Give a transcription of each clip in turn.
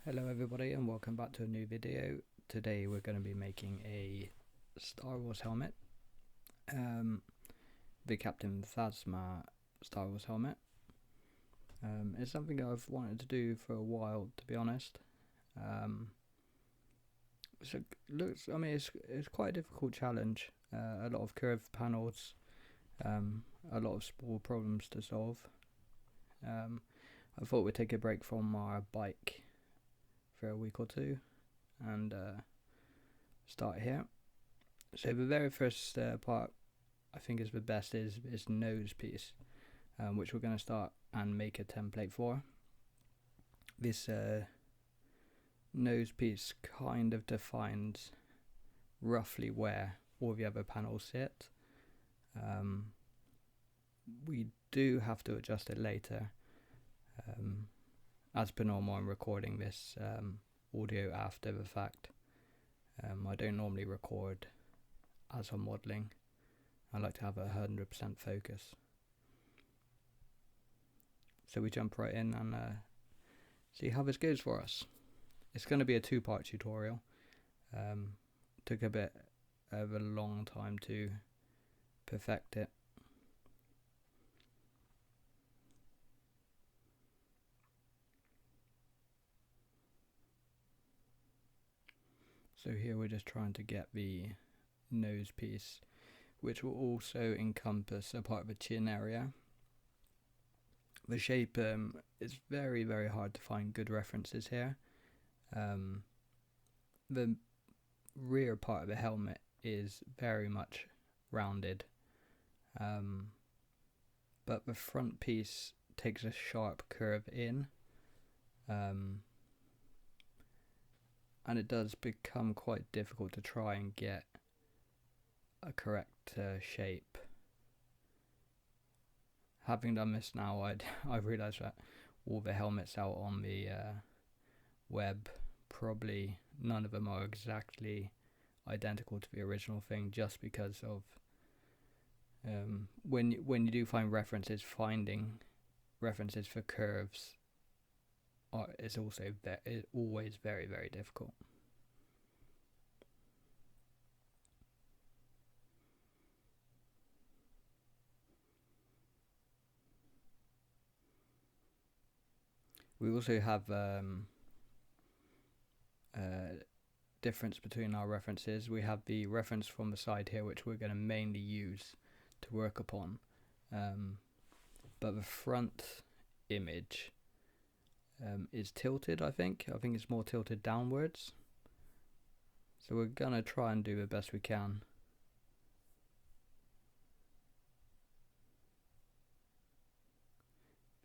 Hello everybody and welcome back to a new video. Today we're going to be making a Star Wars helmet, the Captain Phasma Star Wars helmet. It's something I've wanted to do for a while, to be honest. So it's quite a difficult challenge, a lot of curved panels, a lot of small problems to solve. I thought we'd take a break from our bike for a week or two and start here. So the very first part I think is the best is nose piece, which we're going to start and make a template for. This nose piece kind of defines roughly where all the other panels sit. We do have to adjust it later. As per normal, I'm recording this audio after the fact. I don't normally record as I'm modelling. I like to have 100% focus. So we jump right in and see how this goes for us. It's going to be a two-part tutorial. Took a bit of a long time to perfect it. So here we're just trying to get the nose piece, which will also encompass a part of the chin area. The shape is very, very hard to find good references here. The rear part of the helmet is very much rounded, but the front piece takes a sharp curve in. And it does become quite difficult to try and get a correct shape. Having done this now, I realised that all the helmets out on the web, probably none of them are exactly identical to the original thing, just because of when you do find references, finding references for curves is also always very, very difficult. We also have difference between our references. We have the reference from the side here, which we're going to mainly use to work upon, but the front image is tilted. I think it's more tilted downwards, so we're gonna try and do the best we can.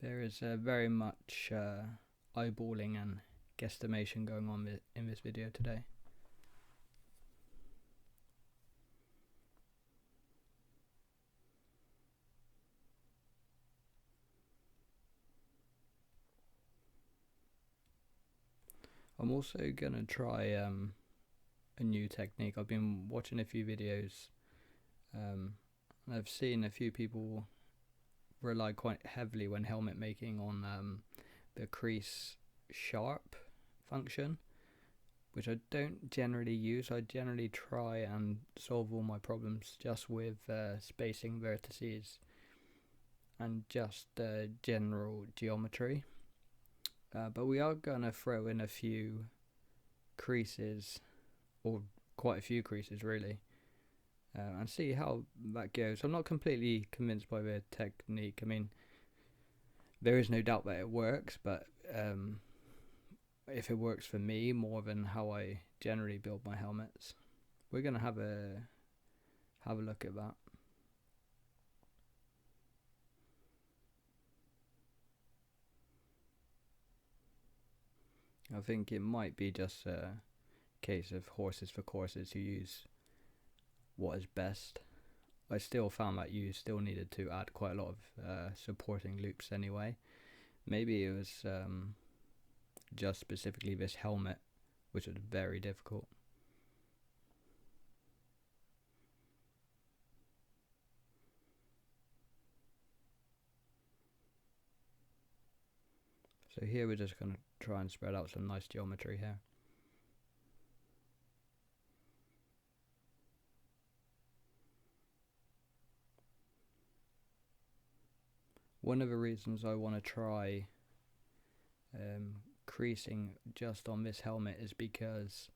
There is very much eyeballing and guesstimation going on in this video today. I'm also gonna try a new technique. I've been watching a few videos, and I've seen a few people rely quite heavily when helmet making on the crease sharp function, which I don't generally use. I generally try and solve all my problems just with spacing vertices and just general geometry. But we are going to throw in a few creases, or quite a few creases really, and see how that goes. I'm not completely convinced by the technique. I mean, there is no doubt that it works, but if it works for me more than how I generally build my helmets, we're going to have a look at that. I think it might be just a case of horses for courses, who use what is best. I still found that you still needed to add quite a lot of supporting loops anyway. Maybe it was just specifically this helmet, which was very difficult. So here we're just going to try and spread out some nice geometry here. One of the reasons I want to try creasing just on this helmet is because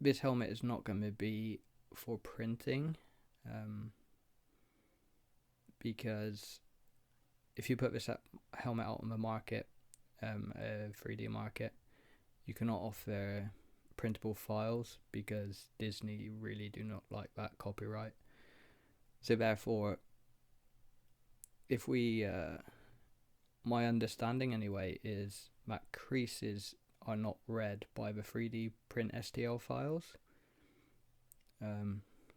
this helmet is not going to be for printing, because if you put this helmet out on the market, a 3D market, you cannot offer printable files because Disney really do not like that copyright. So therefore, if we my understanding anyway is that creases are not read by the 3D print STL files.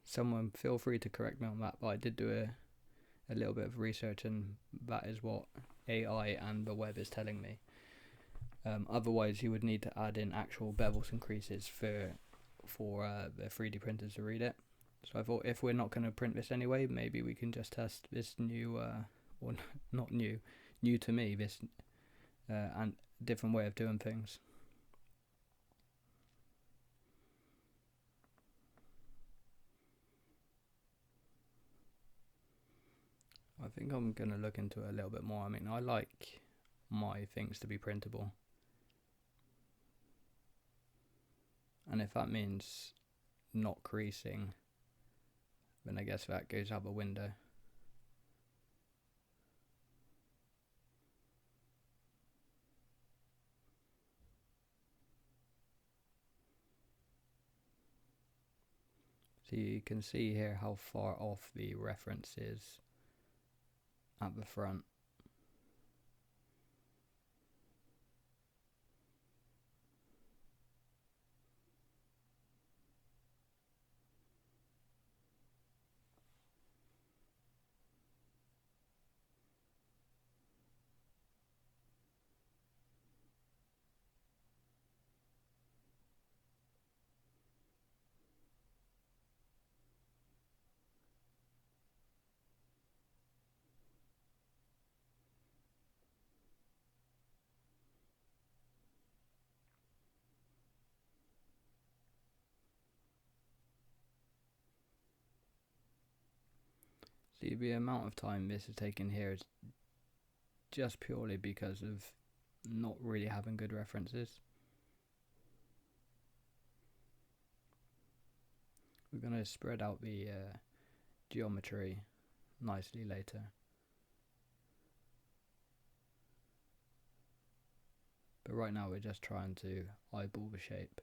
Someone feel free to correct me on that, but I did do a little bit of research, and that is what AI and the web is telling me. Otherwise you would need to add in actual bevels and creases for the 3D printers to read it. So I thought, if we're not going to print this anyway, maybe we can just test this new or not new to me, this and different way of doing things. I think I'm going to look into it a little bit more. I mean, I like my things to be printable, and if that means not creasing, then I guess that goes out the window. So you can see here how far off the reference is at the front. See, the amount of time this is taking here is just purely because of not really having good references. We're going to spread out the geometry nicely later. But right now we're just trying to eyeball the shape.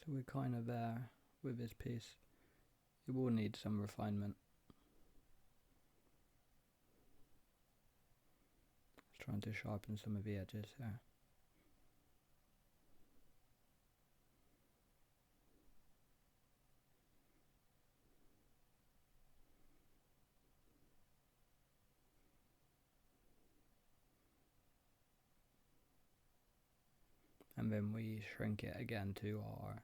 So we're kind of there with this piece. It will need some refinement. Just trying to sharpen some of the edges here. And then we shrink it again to our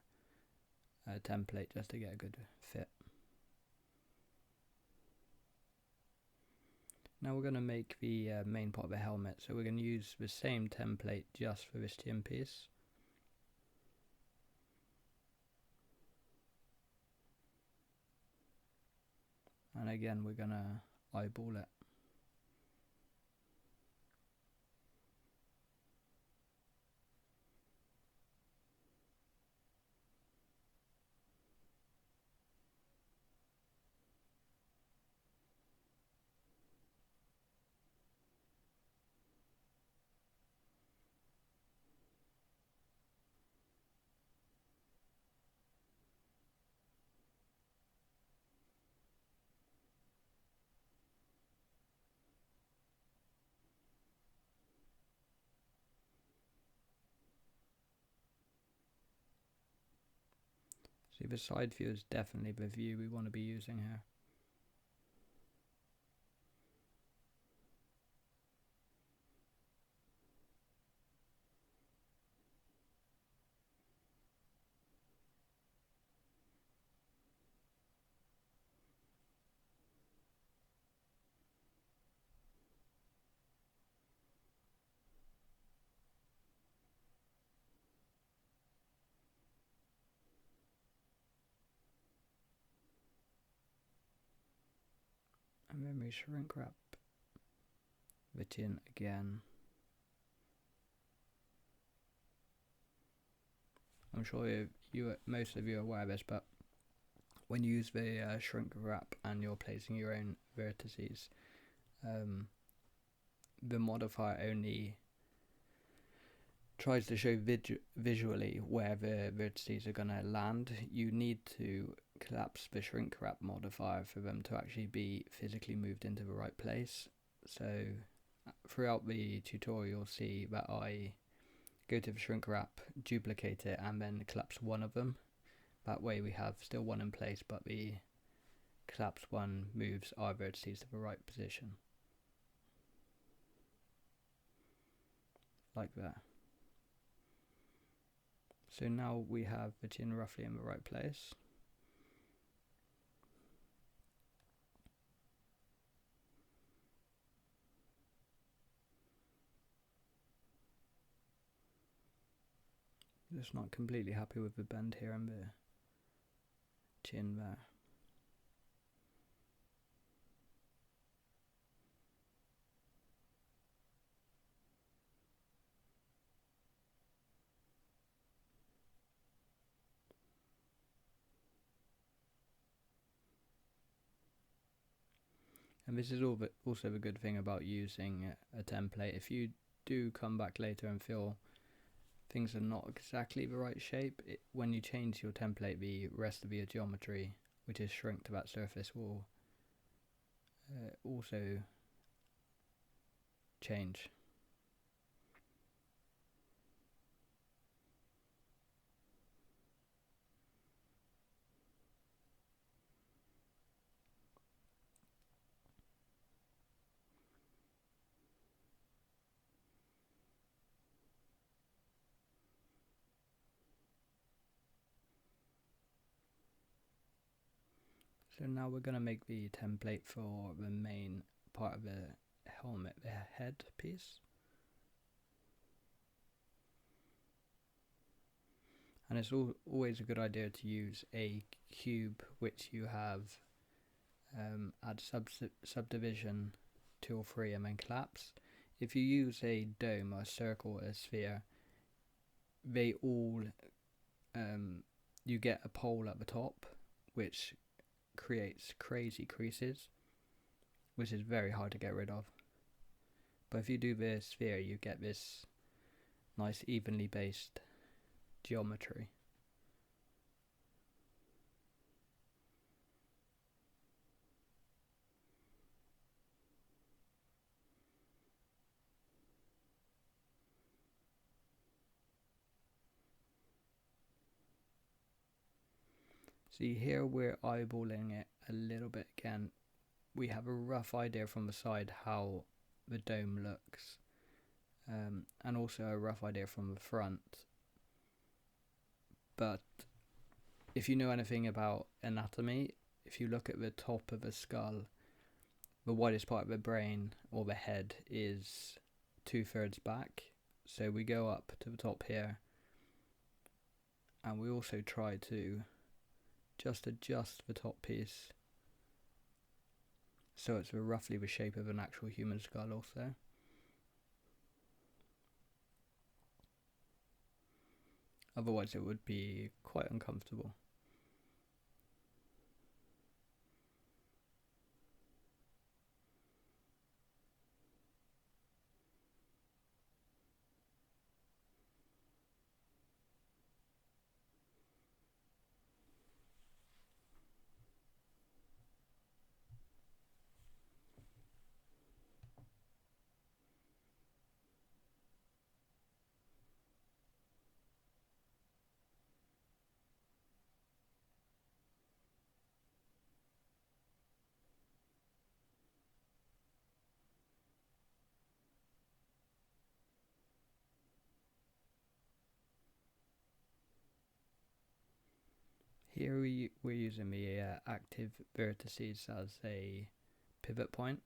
template just to get a good fit. Now we're going to make the main part of the helmet, so we're going to use the same template just for this chin piece. And again we're going to eyeball it. See, the side view is definitely the view we want to be using here. And then we shrink wrap the tin again. I'm sure most of you are aware of this, but when you use the shrink wrap and you're placing your own vertices, the modifier only tries to show visually where the vertices are going to land. You need to collapse the shrink wrap modifier for them to actually be physically moved into the right place. So throughout the tutorial you'll see that I go to the shrink wrap, duplicate it, and then collapse one of them. That way we have still one in place, but the collapsed one moves our vertices to the right position. Like that. So now we have the tin roughly in the right place. Just not completely happy with the bend here and the chin there. And this is also the good thing about using a template. If you do come back later and feel things are not exactly the right shape, when you change your template, the rest of your geometry, which is shrink to that surface, will also change. So now we're going to make the template for the main part of the helmet, the head piece. And it's always a good idea to use a cube which you have add subdivision tool 3 and then collapse. If you use a dome, or a circle, or a sphere, they all you get a pole at the top which creates crazy creases, which is very hard to get rid of. But if you do the sphere, you get this nice evenly based geometry. See, here we're eyeballing it a little bit again. We have a rough idea from the side how the dome looks, and also a rough idea from the front. But if you know anything about anatomy, if you look at the top of a skull, the widest part of the brain or the head is 2/3 back. So we go up to the top here, and we also try to just adjust the top piece so it's roughly the shape of an actual human skull also. Otherwise it would be quite uncomfortable. Here we're using the active vertices as a pivot point,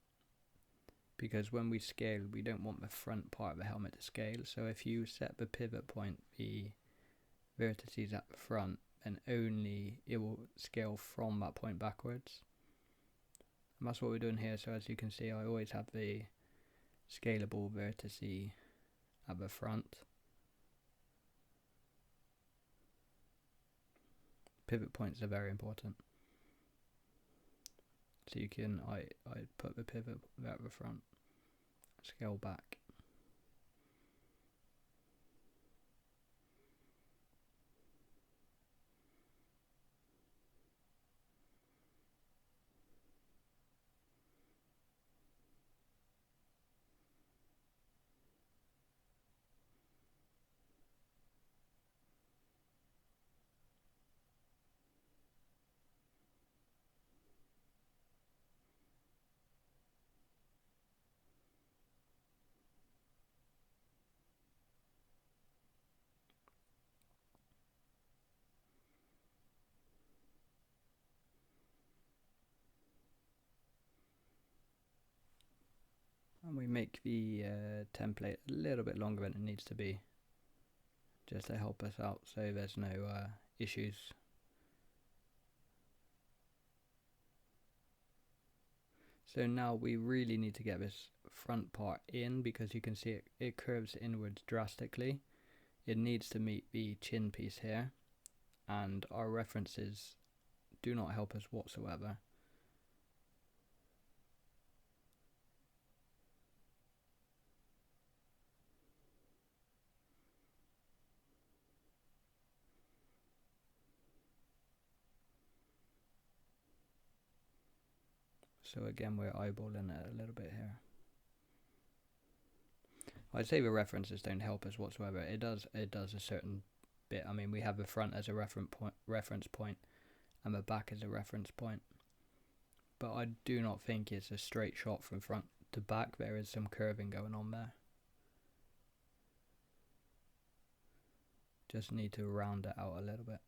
because when we scale we don't want the front part of the helmet to scale. So if you set the pivot point, the vertices at the front, then only it will scale from that point backwards. And that's what we're doing here. So as you can see, I always have the scalable vertice at the front. Pivot points are very important. So you can, I put the pivot at the front, scale back. And we make the template a little bit longer than it needs to be, just to help us out so there's no issues. So now we really need to get this front part in, because you can see it curves inwards drastically. It needs to meet the chin piece here, and our references do not help us whatsoever. So again, we're eyeballing it a little bit here. I'd say the references don't help us whatsoever. It does a certain bit. I mean, we have the front as a reference point and the back as a reference point. But I do not think it's a straight shot from front to back. There is some curving going on there. Just need to round it out a little bit.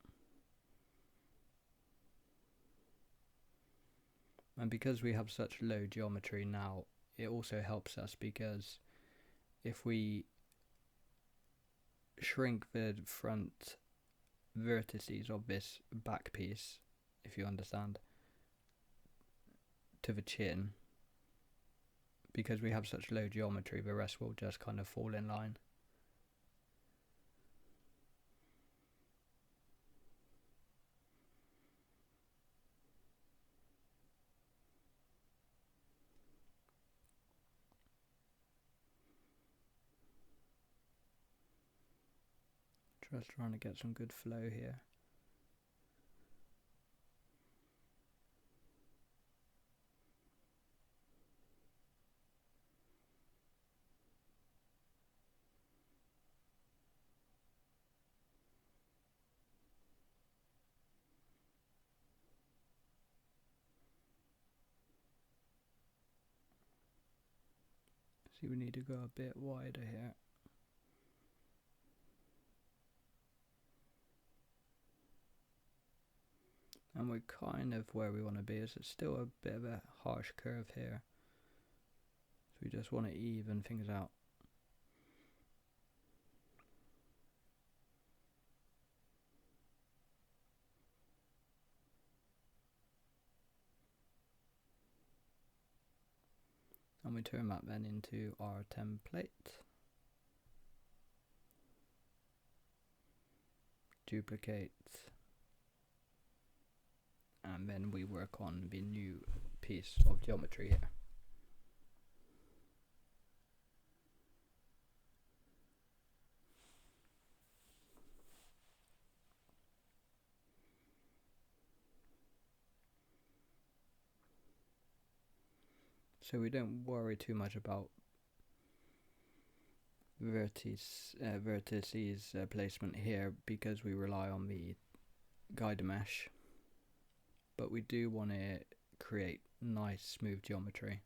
And because we have such low geometry now, it also helps us, because if we shrink the front vertices of this back piece, if you understand, to the chin, because we have such low geometry, the rest will just kind of fall in line. Just trying to get some good flow here. See, we need to go a bit wider here. And we're kind of where we want to be. It's still a bit of a harsh curve here, so we just want to even things out. And we turn that then into our template. Duplicate. And then we work on the new piece of geometry here. So we don't worry too much about vertices placement here, because we rely on the guide mesh. But we do want to create nice smooth geometry.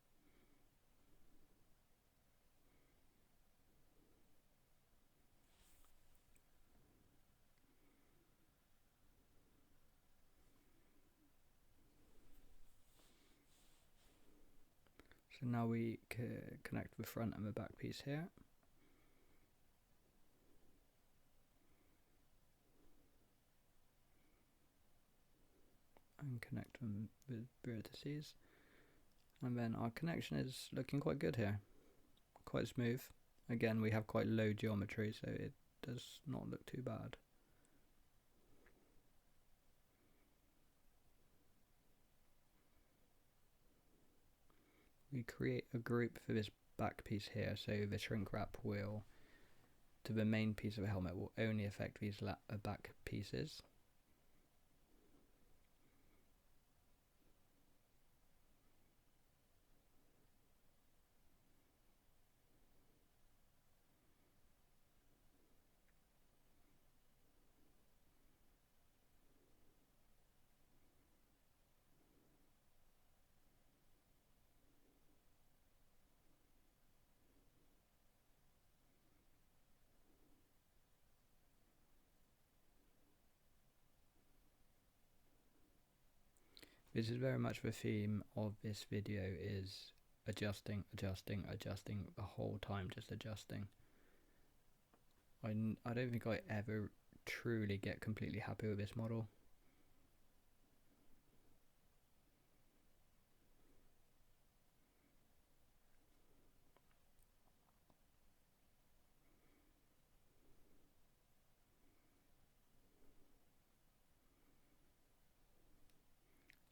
So now we connect the front and the back piece here. And connect them with vertices. And then our connection is looking quite good here. Quite smooth. Again, we have quite low geometry, so it does not look too bad. We create a group for this back piece here, so the shrink wrap will, to the main piece of the helmet, will only affect these back pieces. This is very much the theme of this video, is adjusting, adjusting, adjusting, the whole time just adjusting. I don't think I ever truly get completely happy with this model.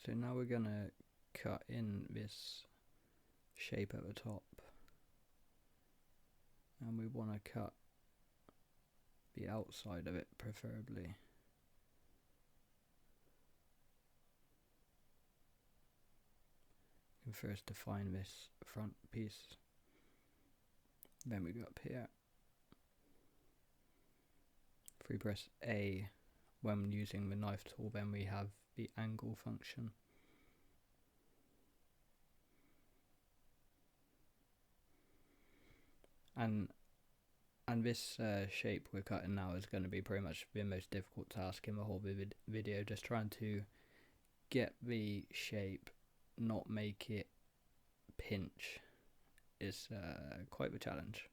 So now we're gonna cut in this shape at the top, and we want to cut the outside of it preferably. You can first define this front piece, then we go up here. If we press A when using the knife tool, then we have the angle function. And this shape we're cutting now is going to be pretty much the most difficult task in the whole video, just trying to get the shape, not make it pinch, is quite the challenge.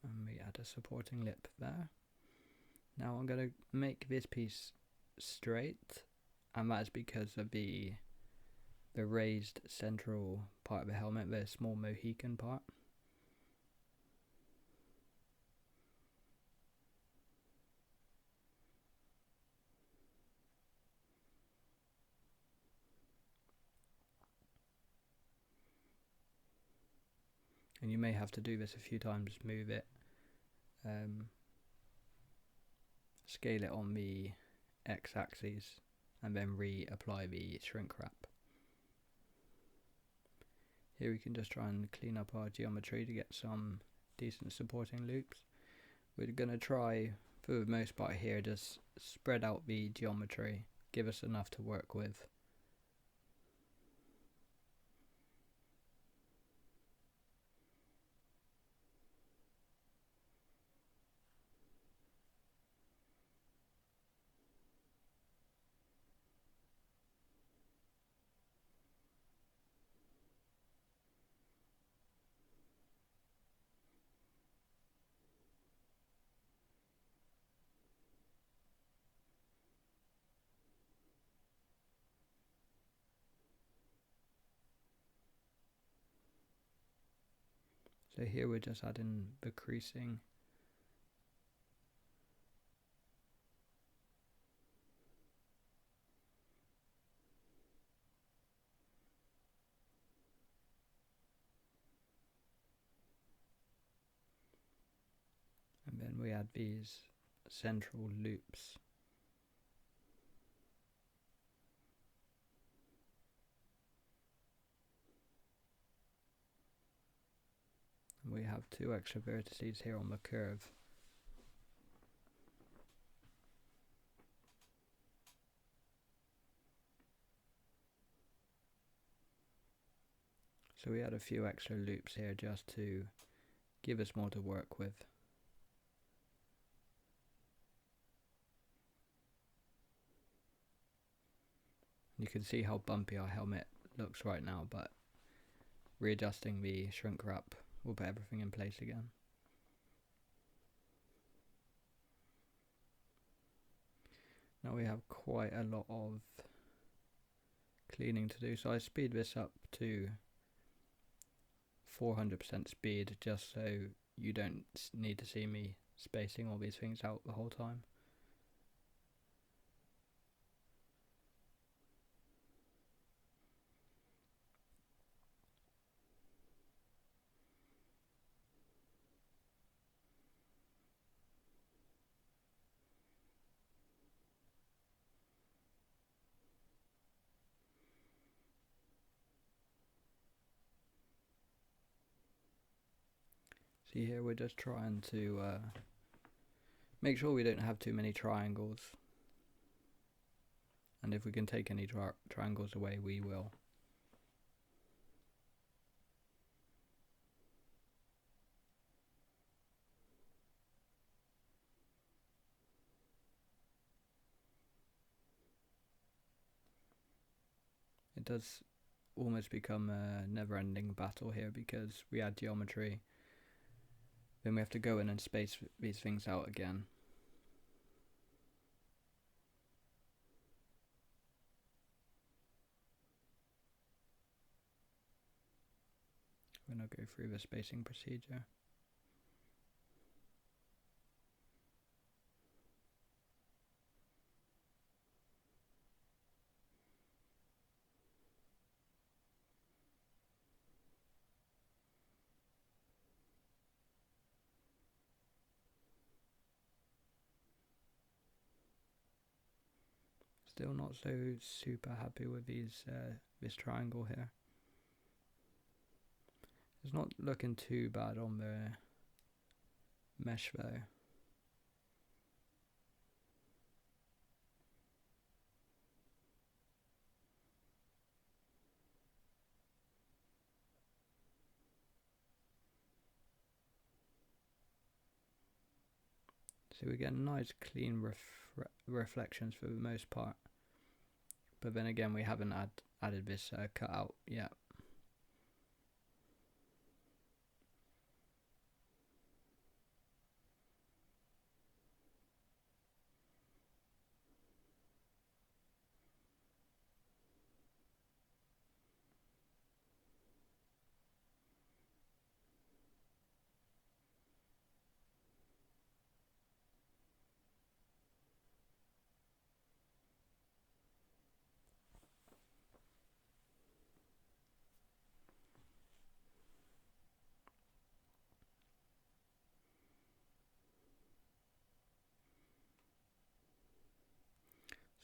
And we add a supporting lip there. Now I'm going to make this piece straight, and that's because of the raised central part of the helmet, the small Mohican part. And you may have to do this a few times, move it, scale it on the x-axis, and then reapply the shrink wrap. Here we can just try and clean up our geometry to get some decent supporting loops. We're going to try, for the most part here, just spread out the geometry, give us enough to work with. So here we're just adding the creasing. And then we add these central loops. And we have 2 extra vertices here on the curve. So So we had a few extra loops here just to give us more to work with. You can see how bumpy our helmet looks right now, but readjusting the shrink wrap will put everything in place again. Now we have quite a lot of cleaning to do, so I speed this up to 400% speed just so you don't need to see me spacing all these things out the whole time. See here, we're just trying to make sure we don't have too many triangles, and if we can take any triangles away, we will. It does almost become a never-ending battle here because we add geometry, then we have to go in and space these things out again. When I go through the spacing procedure. Still not so super happy with these this triangle here. It's not looking too bad on the mesh though. So we get nice clean reflections for the most part. But then again, we haven't added this cutout yet.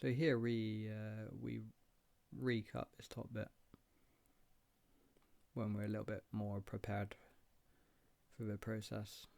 So here we recut this top bit when we're a little bit more prepared for the process.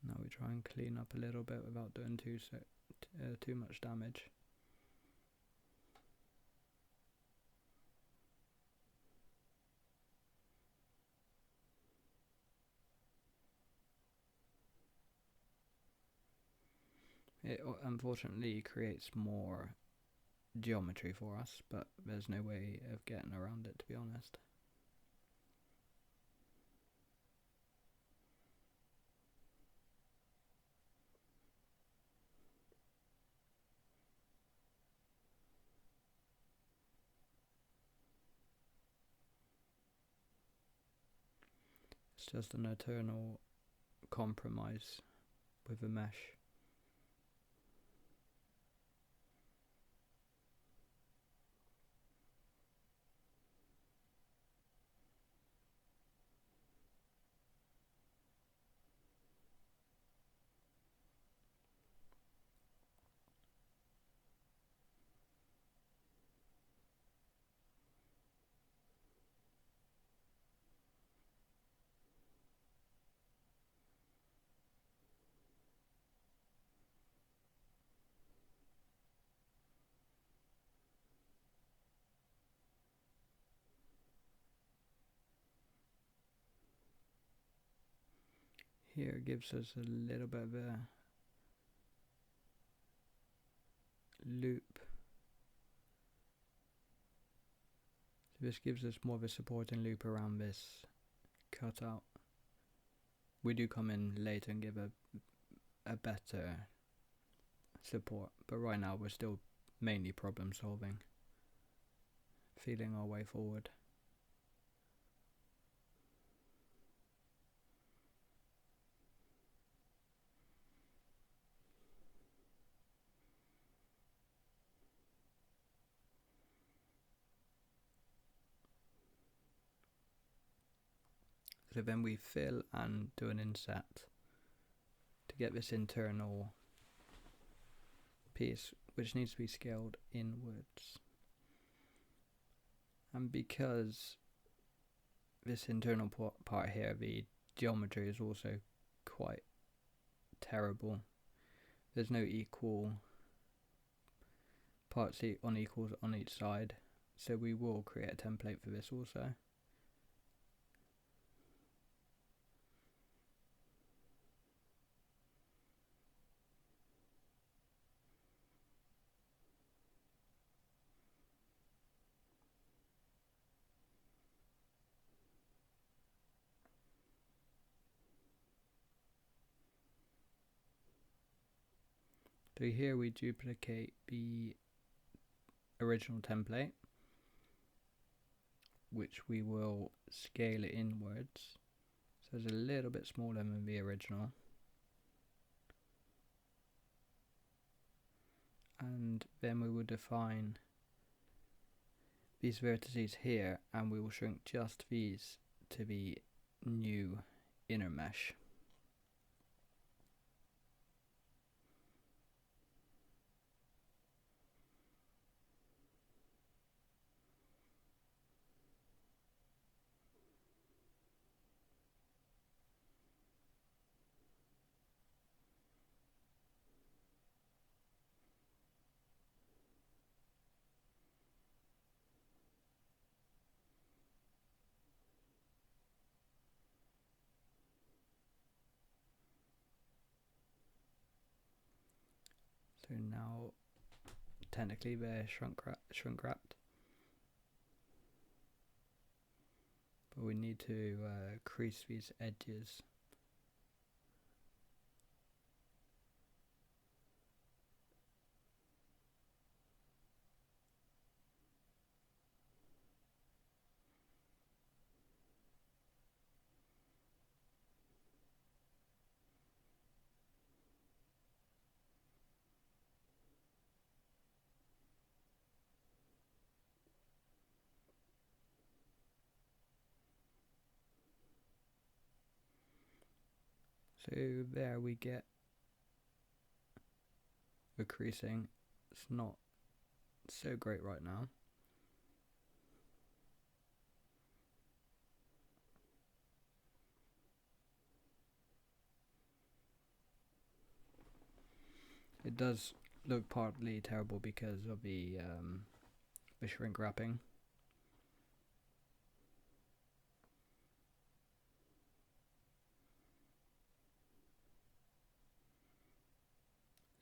Now we try and clean up a little bit without doing too much damage. It unfortunately creates more geometry for us, but there's no way of getting around it, to be honest. It's just an eternal compromise with the mesh. here gives us a little bit of a loop. So this gives us more of a supporting loop around this cutout. We do come in later and give a better support, but right now we're still mainly problem solving, feeling our way forward. So then we fill and do an inset to get this internal piece, which needs to be scaled inwards. And because this internal part here, the geometry is also quite terrible. There's no equal parts on equals on each side, so we will create a template for this also. So here we duplicate the original template, which we will scale it inwards, so it's a little bit smaller than the original. And then we will define these vertices here, and we will shrink just these to the new inner mesh. So now, technically they're shrink wrapped, but we need to crease these edges. So there we get the creasing. It's not so great right now. It does look partly terrible because of the shrink wrapping.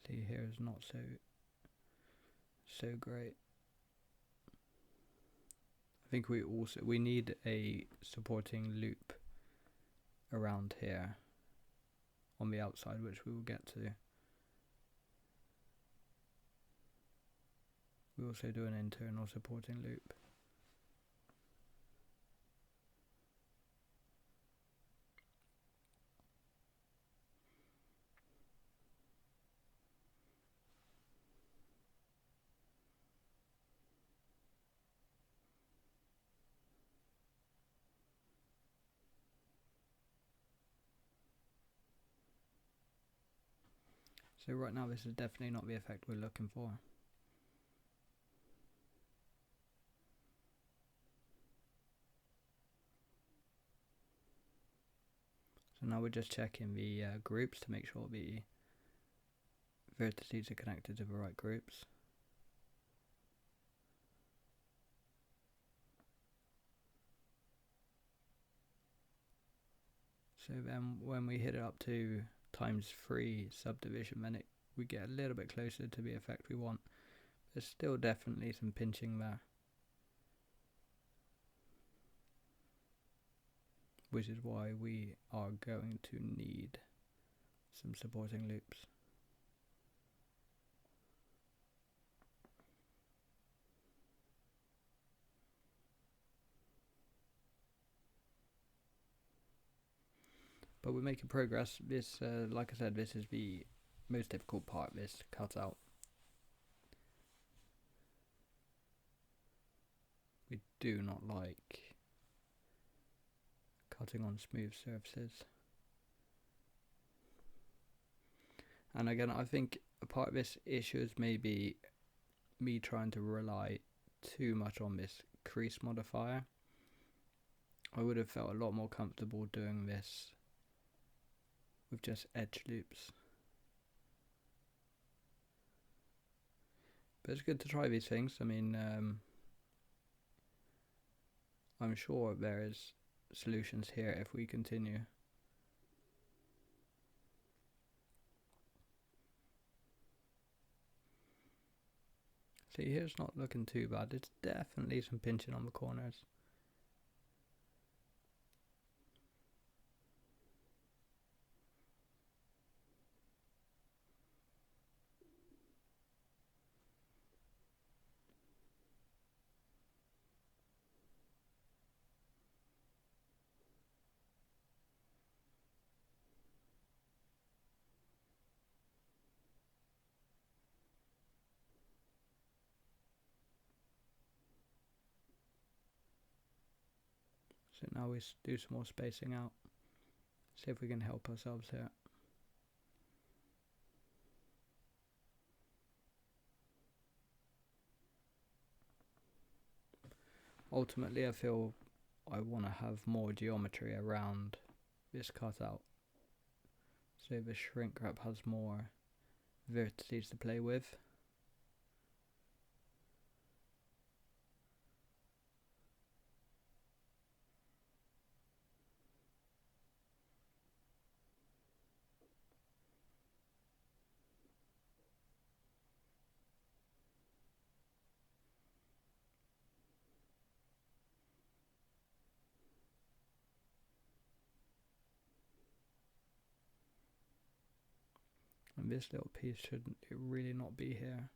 See, here is not so great. I think we need a supporting loop around here on the outside, which we will get to. We also do an internal supporting loop. So right now this is definitely not the effect we're looking for. So now we're just checking the groups to make sure the vertices are connected to the right groups. So then when we hit it up to ×3 subdivision, then we get a little bit closer to the effect we want. There's still definitely some pinching there, which is why we are going to need some supporting loops. But we're making progress. This, like I said, this is the most difficult part, this cutout. We do not like cutting on smooth surfaces. And again, I think a part of this issue is maybe me trying to rely too much on this crease modifier. I would have felt a lot more comfortable doing this with just edge loops. But it's good to try these things. I mean, I'm sure there is solutions here if we continue. See, here's not looking too bad. It's definitely some pinching on the corners. So now we do some more spacing out. See if we can help ourselves here. Ultimately, I feel I want to have more geometry around this cutout, so the shrink wrap has more vertices to play with. And this little piece shouldn't really not be here.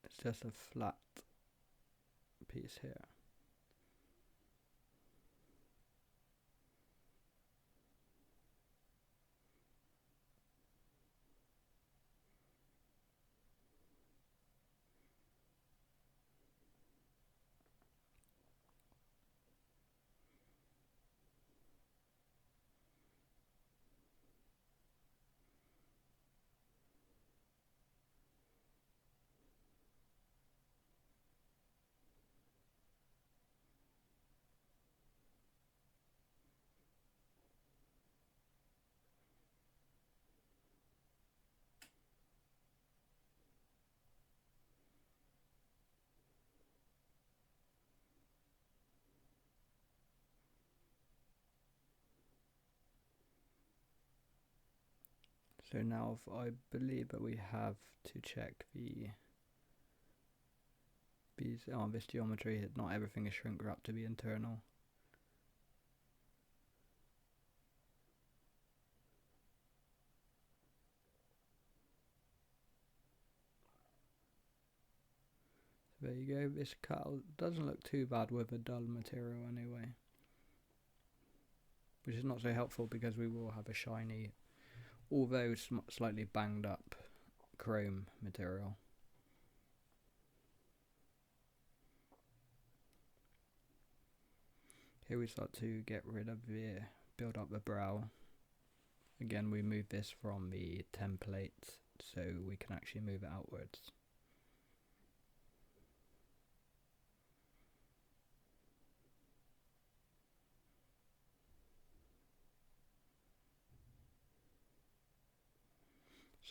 It's just a flat piece here. So now I believe that we have to check this geometry. Not everything is shrink wrapped to be internal. So there you go. This cutout doesn't look too bad with a dull material anyway, which is not so helpful because we will have a shiny, although slightly banged up chrome material. Here we start to get rid of build up the brow. Again, we move this from the template so we can actually move it outwards.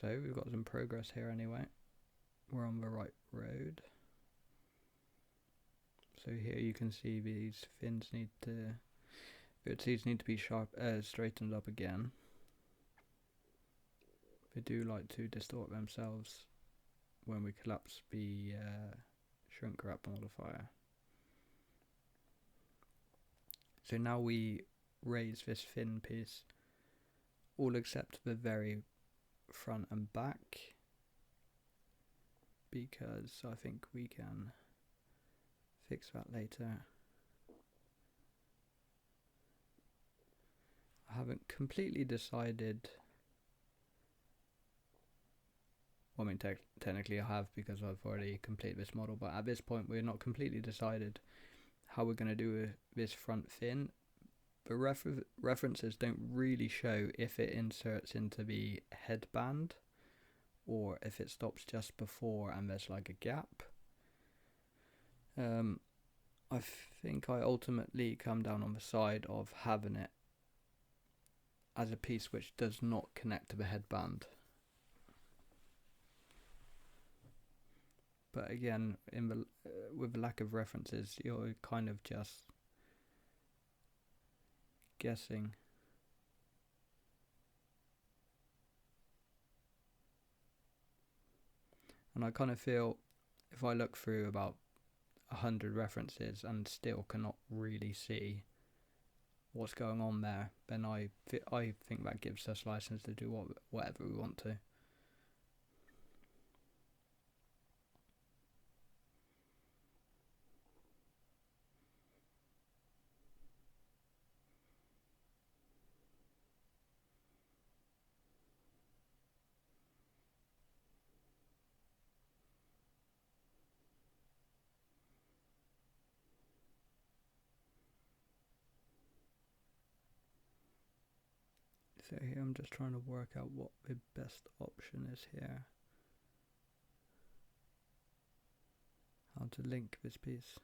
So we've got some progress here anyway. We're on the right road. So here you can see these fins need to, Good seeds need to be straightened up again. They do like to distort themselves when we collapse the shrink wrap modifier. So now we raise this thin piece, all except the very front and back, because I think we can fix that later. I haven't completely decided. Well, I mean, technically I have, because I've already completed this model, but at this point we're not completely decided how we're going to do this front fin. The references don't really show if it inserts into the headband or if it stops just before and there's like a gap. I think I ultimately come down on the side of having it as a piece which does not connect to the headband. But again, with the lack of references, you're kind of just guessing. And I kind of feel if I look through about 100 references and still cannot really see what's going on there, then I think that gives us license to do whatever we want to. So here I'm just trying to work out what the best option is here. How to link this piece.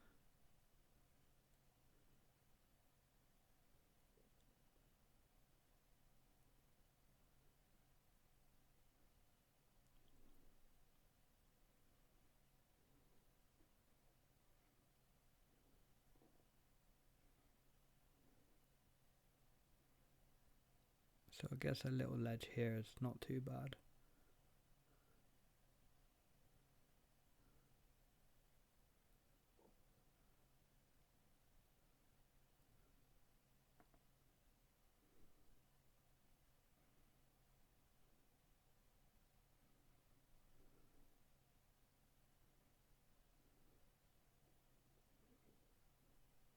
So I guess a little ledge here is not too bad.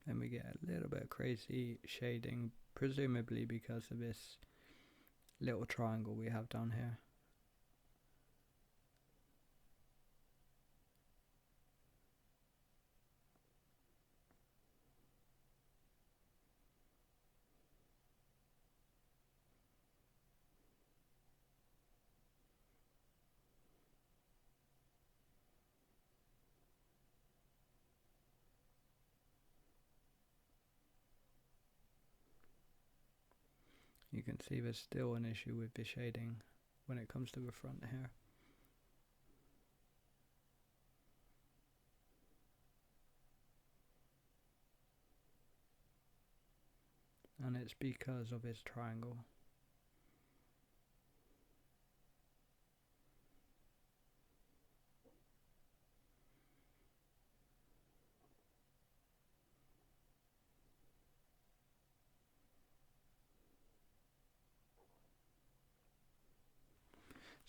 Then we get a little bit of crazy shading, presumably because of this little triangle we have down here. You can see there's still an issue with the shading when it comes to the front here. And it's because of this triangle.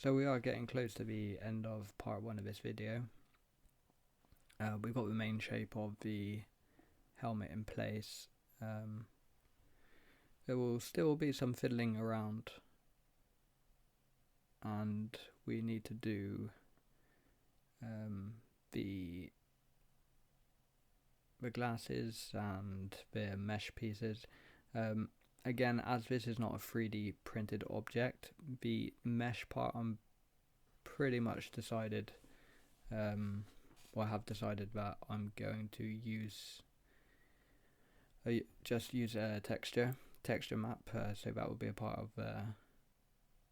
So we are getting close to the end of part 1 of this video. We've got the main shape of the helmet in place. There will still be some fiddling around, and we need to do the glasses and the mesh pieces. Again, as this is not a 3D printed object, the mesh part I'm pretty much decided, I have decided that I'm going to use just use a texture map, so that will be a part of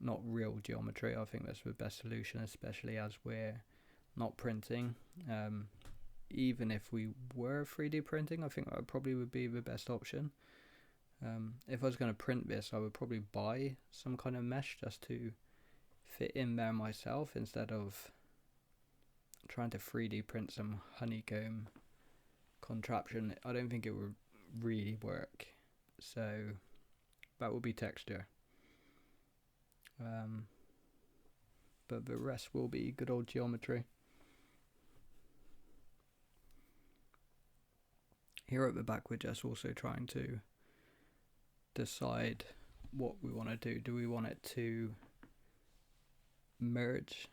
not real geometry. I think that's the best solution, especially as we're not printing. Even if we were 3D printing, I think that probably would be the best option. If I was going to print this, I would probably buy some kind of mesh just to fit in there myself, instead of trying to 3D print some honeycomb contraption. I don't think it would really work. So that will be texture. But the rest will be good old geometry. Here at the back, we're just also trying to decide what we want to do. Do we want it to merge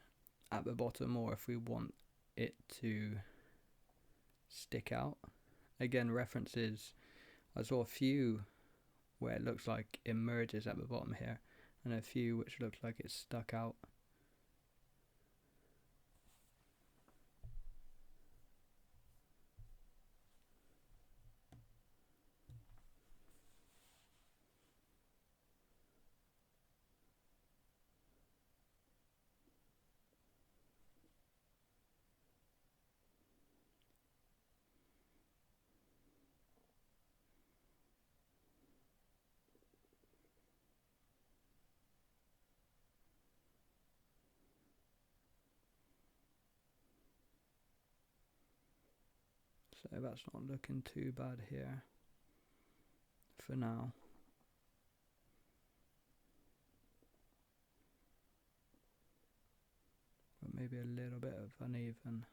at the bottom, or if we want it to stick out? Again, references, I saw a few where it looks like it merges at the bottom here, and a few which looks like it's stuck out. So that's not looking too bad here for now. But maybe a little bit of unevenness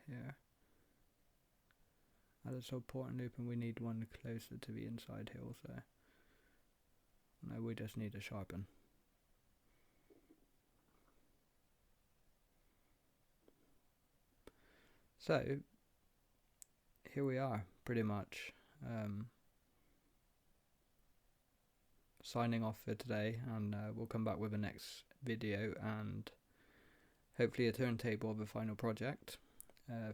here. At a support and loop, and we need one closer to the inside here also. No, we just need to sharpen. So here we are, pretty much signing off for today, and we'll come back with the next video and hopefully a turntable of the final project.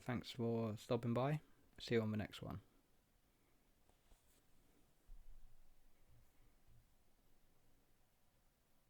Thanks for stopping by. See you on the next one.